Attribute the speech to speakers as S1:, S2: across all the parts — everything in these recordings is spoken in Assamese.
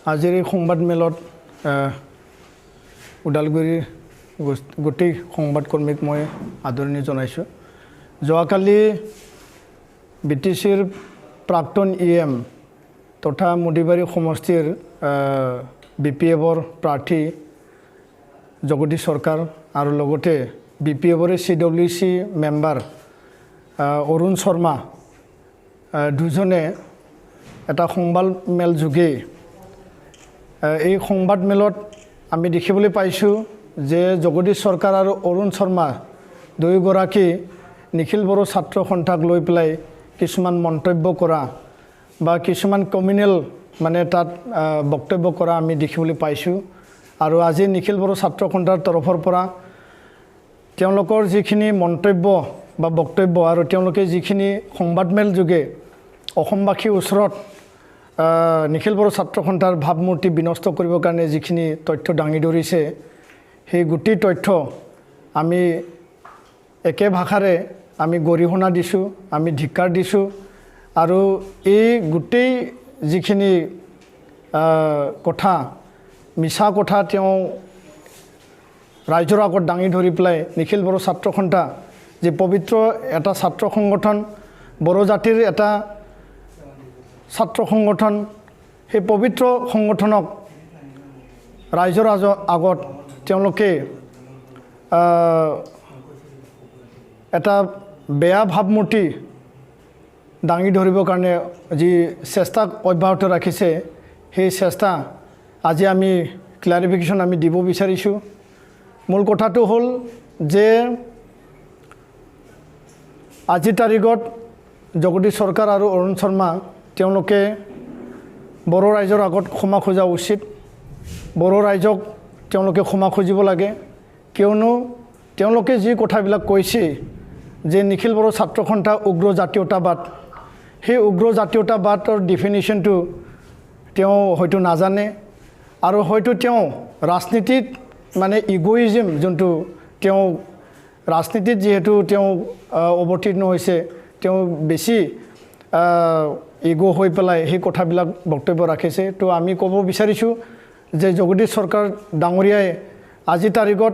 S1: আজিৰ এই সংবাদমেলত ওদালগুৰিৰ গোটেই সংবাদকৰ্মীক মই আদৰণি জনাইছোঁ। যোৱাকালি বিটিচিৰ প্ৰাক্তন EM তথা মুদিবাৰী সমষ্টিৰ BPFৰ প্ৰাৰ্থী জগদীশ সৰকাৰ আৰু লগতে BPFৰ CWC মেম্বাৰ অৰুণ শৰ্মা দুজনে এটা সংবাদমেল যোগে এই সংবাদমেলত আমি দেখিবলৈ পাইছোঁ যে জগদীশ সৰকাৰ আৰু অৰুণ শৰ্মা দুয়োগৰাকী নিখিল বড়ো ছাত্ৰ সন্থাক লৈ পেলাই কিছুমান মন্তব্য কৰা বা কিছুমান কমিউনেল মানে তাত বক্তব্য কৰা আমি দেখিবলৈ পাইছোঁ। আৰু আজি নিখিল বড়ো ছাত্ৰ সন্থাৰ তৰফৰ পৰা তেওঁলোকৰ যিখিনি মন্তব্য বা বক্তব্য আৰু তেওঁলোকে যিখিনি সংবাদমেল যোগে অসমবাসীৰ ওচৰত নিখিল বড়ো ছাত্ৰ সন্থাৰ ভাৱমূৰ্তি বিনষ্ট কৰিবৰ কাৰণে যিখিনি তথ্য দাঙি ধৰিছে সেই গোটেই তথ্য আমি একে ভাষাৰে আমি গৰিহণা দিছোঁ, আমি ধিক্কাৰ দিছোঁ। আৰু এই গোটেই যিখিনি কথা মিছা কথা তেওঁ ৰাইজৰ আগত দাঙি ধৰি পেলাই নিখিল বড়ো ছাত্ৰ সন্থা যে পবিত্ৰ এটা ছাত্ৰ সংগঠন, বড়ো জাতিৰ এটা ছাত্ৰ সংগঠন, সেই পবিত্ৰ সংগঠনক ৰাইজৰ আগত তেওঁলোকে এটা বেয়া ভাৱমূৰ্তি দাঙি ধৰিবৰ কাৰণে যি চেষ্টা অব্যাহত ৰাখিছে সেই চেষ্টা আজি আমি ক্লাৰিফিকেশ্যন আমি দিব বিচাৰিছোঁ। মূল কথাটো হ'ল যে আজিৰ তাৰিখত জগদীশ সৰকাৰ আৰু অৰুণ শৰ্মা তেওঁলোকে বড়ো ৰাইজৰ আগত ক্ষমা খোজা উচিত। বড়ো ৰাইজক তেওঁলোকে ক্ষমা খুজিব লাগে, কিয়নো তেওঁলোকে যি কথাবিলাক কৈছে যে নিখিল বড়ো ছাত্ৰ সন্থা উগ্ৰ জাতীয়তাবাদ, সেই উগ্ৰ জাতীয়তাবাদৰ ডিফিনিশ্যনটো তেওঁ হয়তো নাজানে আৰু হয়তো তেওঁ ৰাজনীতিত মানে ইগোইজিম যোনটো তেওঁ ৰাজনীতিত যিহেতু তেওঁ অৱতীৰ্ণ হৈছে, তেওঁ বেছি ইগো হৈ পেলাই সেই কথাবিলাক বক্তব্য ৰাখিছে। তো আমি ক'ব বিচাৰিছোঁ যে জগদীশ সৰকাৰ ডাঙৰীয়াই আজিৰ তাৰিখত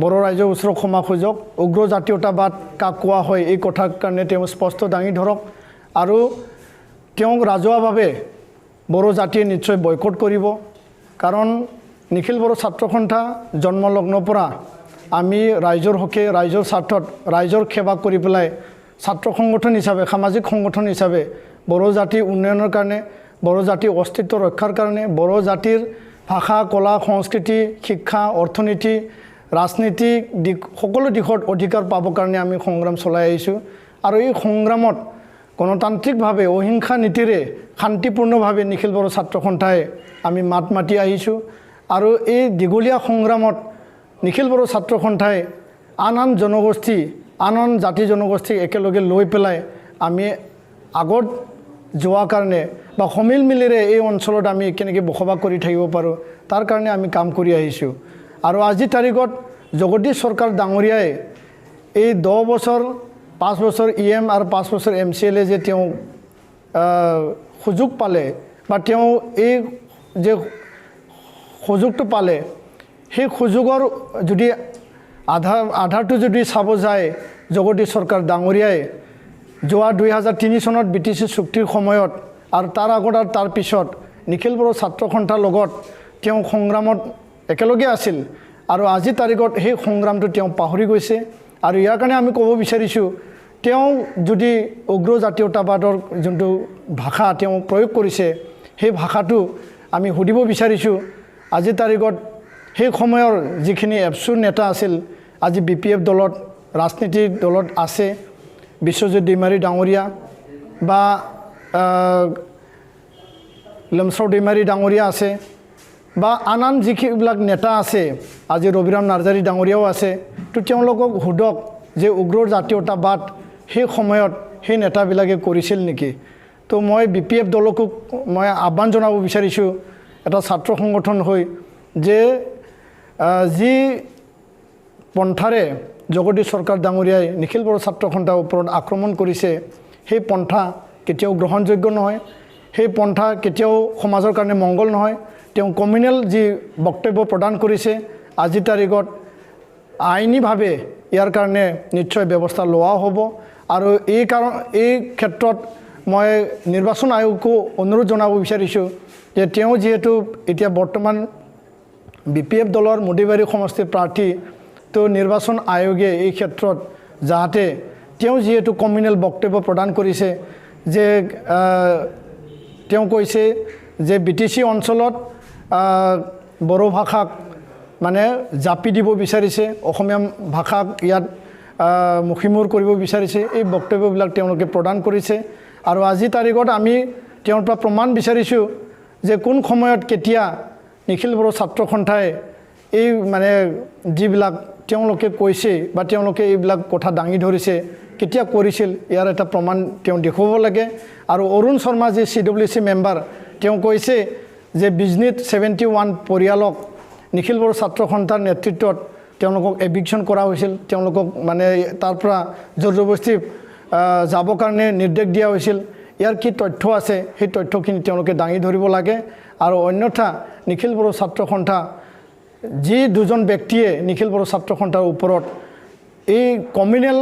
S1: বড়ো ৰাইজৰ ওচৰত ক্ষমা খোজক। উগ্ৰ জাতীয়তাবাদ কাক কোৱা হয় এই কথাৰ কাৰণে তেওঁ স্পষ্ট দাঙি ধৰক আৰু তেওঁক ৰাজহুৱাভাৱে বড়ো জাতিয়ে নিশ্চয় বয়কট কৰিব। কাৰণ নিখিল বড়ো ছাত্ৰ সন্থা জন্মলগ্নৰ পৰা আমি ৰাইজৰ হকে, ৰাইজৰ স্বাৰ্থত, ৰাইজৰ সেৱা কৰি পেলাই ছাত্ৰ সংগঠন হিচাপে, সামাজিক সংগঠন হিচাপে বড়ো জাতিৰ উন্নয়নৰ কাৰণে, বড়ো জাতিৰ অস্তিত্ব ৰক্ষাৰ কাৰণে, বড়ো জাতিৰ ভাষা, কলা, সংস্কৃতি, শিক্ষা, অৰ্থনীতি, ৰাজনীতিক দিশ সকলো দিশত অধিকাৰ পাবৰ কাৰণে আমি সংগ্ৰাম চলাই আহিছোঁ। আৰু এই সংগ্ৰামত গণতান্ত্ৰিকভাৱে অহিংসা নীতিৰে শান্তিপূৰ্ণভাৱে নিখিল বড়ো ছাত্ৰ সন্থাই আমি মাত মাতি আহিছোঁ। আৰু এই দীঘলীয়া সংগ্ৰামত নিখিল বড়ো ছাত্ৰ সন্থাই আন জনগোষ্ঠী, আন জাতি জনগোষ্ঠীক একেলগে লৈ পেলাই আমি আগত যোৱাৰ কাৰণে বা সমিল মিলেৰে এই অঞ্চলত আমি কেনেকৈ বসবাস কৰি থাকিব পাৰোঁ তাৰ কাৰণে আমি কাম কৰি আহিছোঁ। আৰু আজিৰ তাৰিখত জগদীশ সৰকাৰ ডাঙৰীয়াই এই 10 বছৰ, 5 বছৰ EM আৰু 5 বছৰ MCLA যে তেওঁ সুযোগ পালে বা তেওঁ এই যে সুযোগটো পালে, সেই সুযোগৰ যদি আধাৰটো যদি চাব যায়, জগদীশ সৰকাৰ ডাঙৰীয়াই যোৱা 2003 চনত BTC চুক্তিৰ সময়ত আৰু তাৰ আগত আৰু তাৰ পিছত নিখিল বড়ো ছাত্ৰ সন্থাৰ লগত তেওঁ সংগ্ৰামত একেলগে আছিল। আৰু আজিৰ তাৰিখত সেই সংগ্ৰামটো তেওঁ পাহৰি গৈছে। আৰু ইয়াৰ কাৰণে আমি ক'ব বিচাৰিছোঁ, তেওঁ যদি উগ্ৰ জাতীয়তাবাদৰ যোনটো ভাষা তেওঁ প্ৰয়োগ কৰিছে, সেই ভাষাটো আমি সুধিব বিচাৰিছোঁ। আজিৰ তাৰিখত সেই সময়ৰ যিখিনি এপছু নেতা আছিল, আজি BPF দলত, ৰাজনীতিৰ দলত আছে, বিশ্বজিৎ দৈমাৰী ডাঙৰীয়া বা লমচাও দৈমাৰী ডাঙৰীয়া আছে বা আন যিবিলাক নেতা আছে, আজি ৰবিৰাম নাৰ্জাৰী ডাঙৰীয়াও আছে। তো তেওঁলোকক সোধক যে উগ্ৰ জাতীয়তাবাদ সেই সময়ত সেই নেতাবিলাকে কৰিছিল নেকি। তো মই BPF দলকো মই আহ্বান জনাব বিচাৰিছোঁ, এটা ছাত্ৰ সংগঠন হৈ, যে যি পন্থাৰে জগদীশ সৰকাৰ ডাঙৰীয়াই নিখিল বড়ো ছাত্ৰ সন্থাৰ ওপৰত আক্ৰমণ কৰিছে, সেই পন্থা কেতিয়াও গ্ৰহণযোগ্য নহয়। সেই পন্থা কেতিয়াও সমাজৰ কাৰণে মংগল নহয় তেওঁ কমিউনেল যি বক্তব্য প্ৰদান কৰিছে আজিৰ তাৰিখত আইনীভাৱে ইয়াৰ কাৰণে নিশ্চয় ব্যৱস্থা লোৱা হ'ব আৰু এই ক্ষেত্ৰত মই নিৰ্বাচন আয়োগকো অনুৰোধ জনাব বিচাৰিছোঁ যে তেওঁ যেহেতু এতিয়া বৰ্তমান বিপিএফ দলৰ মুডিবাৰী সমষ্টিৰ প্ৰাৰ্থী তো নিৰ্বাচন আয়োগে এই ক্ষেত্ৰত যাতে তেওঁ যেহেতু কমিউনেল বক্তব্য প্ৰদান কৰিছে যে তেওঁ কৈছে যে বিটিসি অঞ্চলত বড়ো ভাষাক মানে জাপি দিব বিচাৰিছে অসমীয়া ভাষাক ইয়াত মুখিমূৰ কৰিব বিচাৰিছে এই বক্তব্যবিলাক তেওঁলোকে প্ৰদান কৰিছে আৰু আজি তাৰিখত আমি তেওঁৰ পৰা প্ৰমাণ বিচাৰিছোঁ যে কোন সময়ত কেতিয়া নিখিল বড়ো ছাত্ৰ সন্থাই এই মানে যিবিলাক তেওঁলোকে কৈছে বা তেওঁলোকে এইবিলাক কথা দাঙি ধৰিছে কেতিয়া কৰিছিল ইয়াৰ এটা প্ৰমাণ তেওঁ দেখুৱাব লাগে আৰু অৰুণ শৰ্মা যি CWC মেম্বাৰ তেওঁ কৈছে যে বিজনেছ 71 পৰিয়ালক নিখিল বড়ো ছাত্ৰ সন্থাৰ নেতৃত্বত তেওঁলোকক এভিকশ্যন কৰা হৈছিল তেওঁলোকক মানে তাৰ পৰা জবৰদস্তি যাবৰ কাৰণে নিৰ্দেশ দিয়া হৈছিল ইয়াৰ কি তথ্য আছে সেই তথ্যখিনি তেওঁলোকে দাঙি ধৰিব লাগে আৰু অন্যথা নিখিল বড়ো ছাত্ৰ সন্থা যি দুজন ব্যক্তিয়ে নিখিল বড়ো ছাত্ৰ সন্থাৰ ওপৰত এই কমিউনেল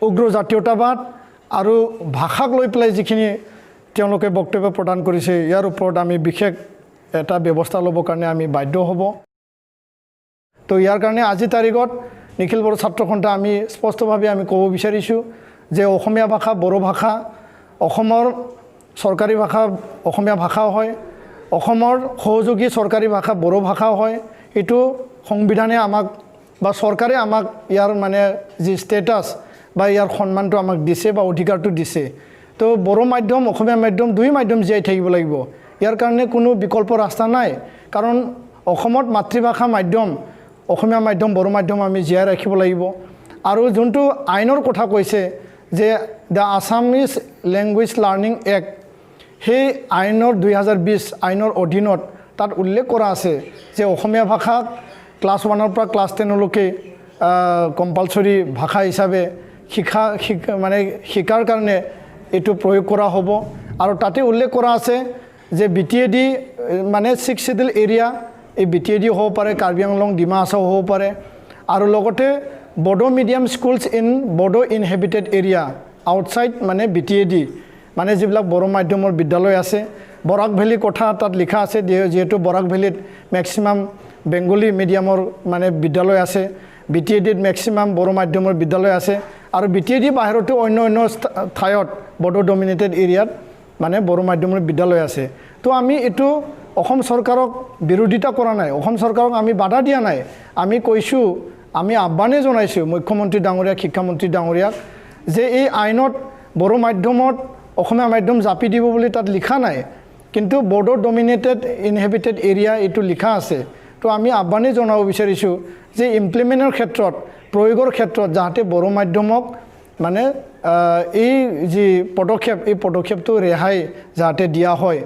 S1: উগ্ৰ জাতীয়তাবাদ আৰু ভাষাক লৈ পেলাই যিখিনি তেওঁলোকে বক্তব্য প্ৰদান কৰিছে ইয়াৰ ওপৰত আমি বিশেষ এটা ব্যৱস্থা ল'বৰ কাৰণে আমি বাধ্য হ'ব তো ইয়াৰ কাৰণে আজি তাৰিখত নিখিল বড়ো ছাত্ৰ সন্থা আমি স্পষ্টভাৱে আমি ক'ব বিচাৰিছোঁ যে অসমীয়া ভাষা বড়ো ভাষা অসমৰ চৰকাৰী ভাষা অসমীয়া ভাষাও হয় অসমৰ সহযোগী চৰকাৰী ভাষা বড়ো ভাষাও হয় এইটো সংবিধানে আমাক বা চৰকাৰে আমাক ইয়াৰ মানে যি ষ্টেটাছ বা ইয়াৰ সন্মানটো আমাক দিছে বা অধিকাৰটো দিছে তো বড়ো মাধ্যম অসমীয়া মাধ্যম দুই মাধ্যম জীয়াই থাকিব লাগিব ইয়াৰ কাৰণে কোনো বিকল্প ৰাস্তা নাই কাৰণ অসমত মাতৃভাষা মাধ্যম অসমীয়া মাধ্যম বড়ো মাধ্যম আমি জীয়াই ৰাখিব লাগিব আৰু যোনটো আইনৰ কথা কৈছে যে the Assamese language learning act সেই আইনৰ 2020 আইনৰ অধীনত তাত উল্লেখ কৰা আছে যে অসমীয়া ভাষাক ক্লাছ 1 পৰা ক্লাছ 10 লৈকে কম্পালসৰি ভাষা হিচাপে মানে শিকাৰ কাৰণে এইটো প্ৰয়োগ কৰা হ'ব আৰু তাতে উল্লেখ কৰা আছে যে BTAD মানে 6 শিডিউল এৰিয়া এই BTAD হ'ব পাৰে কাৰ্বি আংলং ডিমা হাছাও হ'ব পাৰে আৰু লগতে Bodo medium schools in Bodo inhabited area outside মানে BTAD মানে যিবিলাক বড়ো মাধ্যমৰ বিদ্যালয় আছে বৰাক ভেলী কথা তাত লিখা আছে যেহেতু বৰাক ভেলীত মেক্সিমাম বেংগলী মিডিয়ামৰ মানে বিদ্যালয় আছে BTADত মেক্সিমাম বড়ো মাধ্যমৰ বিদ্যালয় আছে আৰু BTAD বাহিৰতো অন্য ঠাইত বড়ো ডমিনেটেড এৰিয়াত মানে বড়ো মাধ্যমৰ বিদ্যালয় আছে তো আমি এটো অসম চৰকাৰক বিৰোধিতা কৰা নাই অসম চৰকাৰক আমি বাধা দিয়া নাই আমি কৈছোঁ আমি আহ্বানে জনাইছোঁ মুখ্যমন্ত্ৰী ডাঙৰীয়াক শিক্ষামন্ত্ৰী ডাঙৰীয়াক যে এই আইনত বড়ো মাধ্যমত অসমীয়া মাধ্যম জাপি দিব বুলি তাত লিখা নাই কিন্তু বড়ো ডমিনেটেড ইনহেবিটেড এৰিয়া এইটো লিখা আছে তো আমি আহ্বানে জনাব বিচাৰিছোঁ যে ইমপ্লিমেণ্টৰ ক্ষেত্ৰত প্ৰয়োগৰ ক্ষেত্ৰত যাতে বড়ো মাধ্যমক মানে এই যি পদক্ষেপ এই পদক্ষেপটো ৰেহাই যাতে দিয়া হয়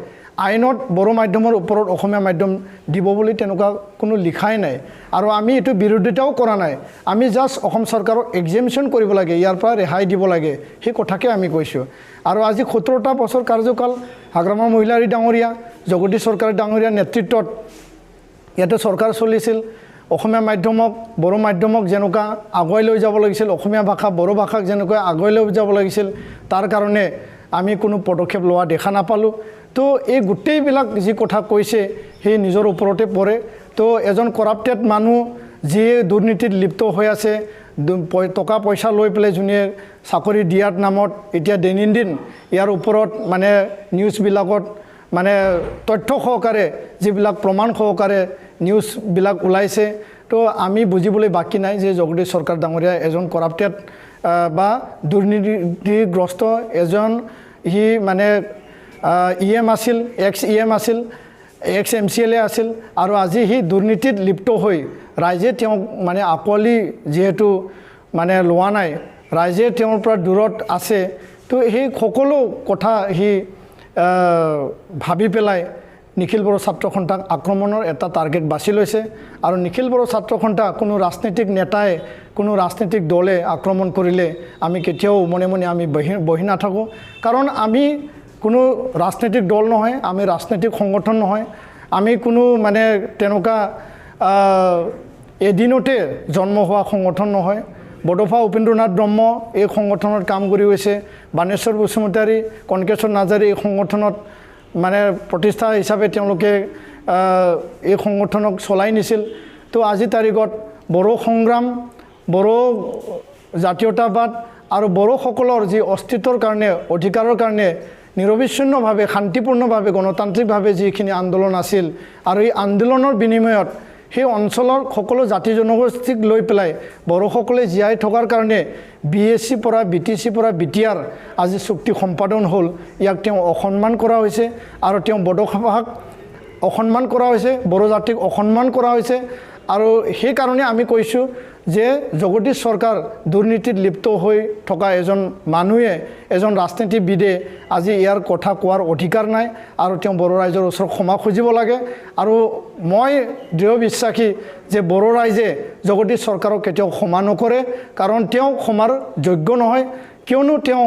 S1: আইনত বড়ো মাধ্যমৰ ওপৰত অসমীয়া মাধ্যম দিব বুলি তেনেকুৱা কোনো লিখাই নাই আৰু আমি এটো বিৰোধিতাও কৰা নাই আমি জাস্ট অসম চৰকাৰক এক্সামিনেশ্যন কৰিব লাগে ইয়াৰ পৰা ৰেহাই দিব লাগে সেই কথাকে আমি কৈছোঁ আৰু আজি 17টা বছৰ কাৰ্যকাল হাগ্ৰামা মহিলাৰী ডাঙৰীয়া জগদীশ চৰকাৰ ডাঙৰীয়া নেতৃত্বত ইয়াতে চৰকাৰ চলিছিল অসমীয়া মাধ্যমক বড়ো মাধ্যমক যেনেকুৱা আগুৱাই লৈ যাব লাগিছিল অসমীয়া ভাষা বড়ো ভাষাক যেনেকৈ আগুৱাই লৈ যাব লাগিছিল তাৰ কাৰণে আমি কোনো পদক্ষেপ লোৱা দেখা নাপালোঁ তো এই গোটেইবিলাক যি কথা কৈছে সেই নিজৰ ওপৰতে পৰে তো এজন কৰাপ্টেড মানুহ যিয়ে দুৰ্নীতিত লিপ্ত হৈ আছে টকা পইচা লৈ পেলাই যোনে চাকৰি দিয়াৰ নামত এতিয়া দৈনন্দিন ইয়াৰ ওপৰত মানে নিউজবিলাকত মানে তথ্য সহকাৰে যিবিলাক প্ৰমাণ সহকাৰে নিউজবিলাক ওলাইছে তো আমি বুজিবলৈ বাকী নাই যে জগদীশ চৰকাৰ ডাঙৰীয়া এজন কৰাপ্টেড বা দুৰ্নীতিগ্ৰস্ত এজন হি মানে EM আছিল এক্স EM আছিল এক্স MCLA আছিল আৰু আজি হি দুৰ্নীতিত লিপ্ত হৈ ৰাইজে তেওঁ মানে আকলি যেহেতু মানে লোৱা নাই ৰাইজে তেওঁৰ পৰা দূৰত আছে তো সেই সকলো কথা হি ভাবি পেলাই নিখিল বড়ো ছাত্ৰ সন্থাক আক্ৰমণৰ এটা টাৰ্গেট বাছি লৈছে আৰু নিখিল বড়ো ছাত্ৰ সন্থা কোনো ৰাজনৈতিক নেতাই কোনো ৰাজনৈতিক দলে আক্ৰমণ কৰিলে আমি কেতিয়াও মনে মনে আমি বহি নাথাকোঁ কাৰণ আমি কোনো ৰাজনৈতিক দল নহয়, আমি ৰাজনৈতিক সংগঠন নহয়, আমি কোনো মানে তেনেকুৱা এদিনতে জন্ম হোৱা সংগঠন নহয়। বডোফা উপেন্দ্ৰনাথ ব্ৰহ্ম এই সংগঠনত কাম কৰি গৈছে, বাণেশ্বৰ বসুমতাৰী, কনকেশ্বৰ নাৰ্জাৰী এই সংগঠনত মানে প্ৰতিষ্ঠা হিচাপে তেওঁলোকে এই সংগঠনক চলাই নিছিল। তো আজি তাৰিখত বড়ো সংগ্ৰাম, বড়ো জাতীয়তাবাদ আৰু বড়োসকলৰ যি অস্তিত্বৰ কাৰণে, অধিকাৰৰ কাৰণে নিৰবিচ্ছিন্নভাৱে শান্তিপূৰ্ণভাৱে গণতান্ত্ৰিকভাৱে যিখিনি আন্দোলন আছিল আৰু এই আন্দোলনৰ বিনিময়ত সেই অঞ্চলৰ সকলো জাতি জনগোষ্ঠীক লৈ পেলাই বড়োসকলে জীয়াই থকাৰ কাৰণে BSc পৰা BTC পৰা BTR আজি চুক্তি সম্পাদন হ'ল। ইয়াক তেওঁ অসন্মান কৰা হৈছে আৰু তেওঁ বড়ো ভাষাক অসন্মান কৰা হৈছে, বড়ো জাতিক অসন্মান কৰা হৈছে। আৰু সেইকাৰণে আমি কৈছোঁ যে জগদীশ চৰকাৰ দুৰ্নীতিত লিপ্ত হৈ থকা এজন মানুহে, এজন ৰাজনীতিবিদে আজি ইয়াৰ কথা কোৱাৰ অধিকাৰ নাই আৰু তেওঁ বড়ো ৰাইজৰ ওচৰত ক্ষমা খুজিব লাগে। আৰু মই দৃঢ় বিশ্বাসী যে বড়ো ৰাইজে জগদীশ চৰকাৰক কেতিয়াও ক্ষমা নকৰে, কাৰণ তেওঁ ক্ষমাৰ যোগ্য নহয়। কিয়নো তেওঁ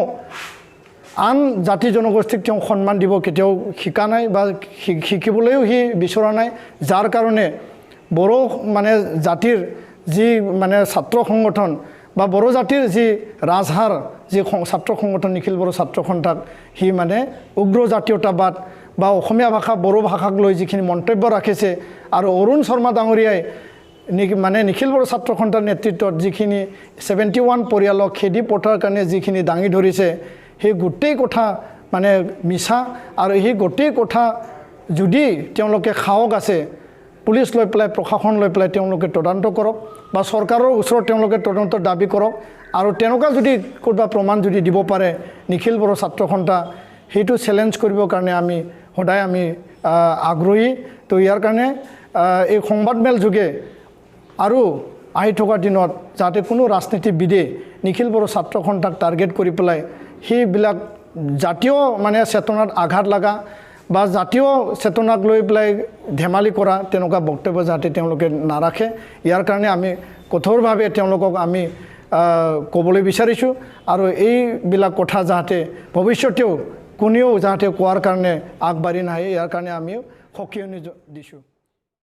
S1: আন জাতি জনগোষ্ঠীক তেওঁ সন্মান দিব কেতিয়াও শিকা নাই বা শিকিবলৈও সি বিচৰা নাই, যাৰ কাৰণে বড়ো মানে জাতিৰ যি মানে ছাত্ৰ সংগঠন বা বড়ো জাতিৰ যি ৰাজহাৰ যি ছাত্ৰ সংগঠন নিখিল বড়ো ছাত্ৰ সন্থাক সি মানে উগ্ৰ জাতীয়তাবাদ বা অসমীয়া ভাষা বড়ো ভাষাক লৈ যিখিনি মন্তব্য ৰাখিছে আৰু অৰুণ শৰ্মা ডাঙৰীয়াই মানে নিখিল বড়ো ছাত্ৰ সন্থাৰ নেতৃত্বত যিখিনি 71 পৰিয়ালক খেদি পঠাৰ কাৰণে যিখিনি দাঙি ধৰিছে, সেই গোটেই কথা মানে মিছা। আৰু সেই গোটেই কথা যদি তেওঁলোকে সাহস আছে, পুলিচ লৈ পেলাই, প্ৰশাসন লৈ পেলাই তেওঁলোকে তদন্ত কৰক বা চৰকাৰৰ ওচৰত তেওঁলোকে তদন্তৰ দাবী কৰক। আৰু তেনেকুৱা যদি ক'ৰবাত প্ৰমাণ যদি দিব পাৰে নিখিল বড়ো ছাত্ৰ সন্থা, সেইটো চেলেঞ্জ কৰিবৰ কাৰণে আমি সদায় আমি আগ্ৰহী। তো ইয়াৰ কাৰণে এই সংবাদমেল যোগে আৰু আহি থকা দিনত যাতে কোনো ৰাজনীতিবিদে নিখিল বড়ো ছাত্ৰ সন্থাক টাৰ্গেট কৰি পেলাই সেইবিলাক জাতীয় মানে চেতনাত আঘাত লগা বা জাতীয় চেতনাক লৈ পেলাই ধেমালি কৰা তেনেকুৱা বক্তব্য যাতে তেওঁলোকে নাৰাখে, ইয়াৰ কাৰণে আমি কঠোৰভাৱে তেওঁলোকক আমি ক'বলৈ বিচাৰিছোঁ। আৰু এইবিলাক কথা যাতে ভৱিষ্যতেও কোনেও যাতে কোৱাৰ কাৰণে আগবাঢ়ি নাহে, ইয়াৰ কাৰণে আমি সকিয়নি দিছোঁ।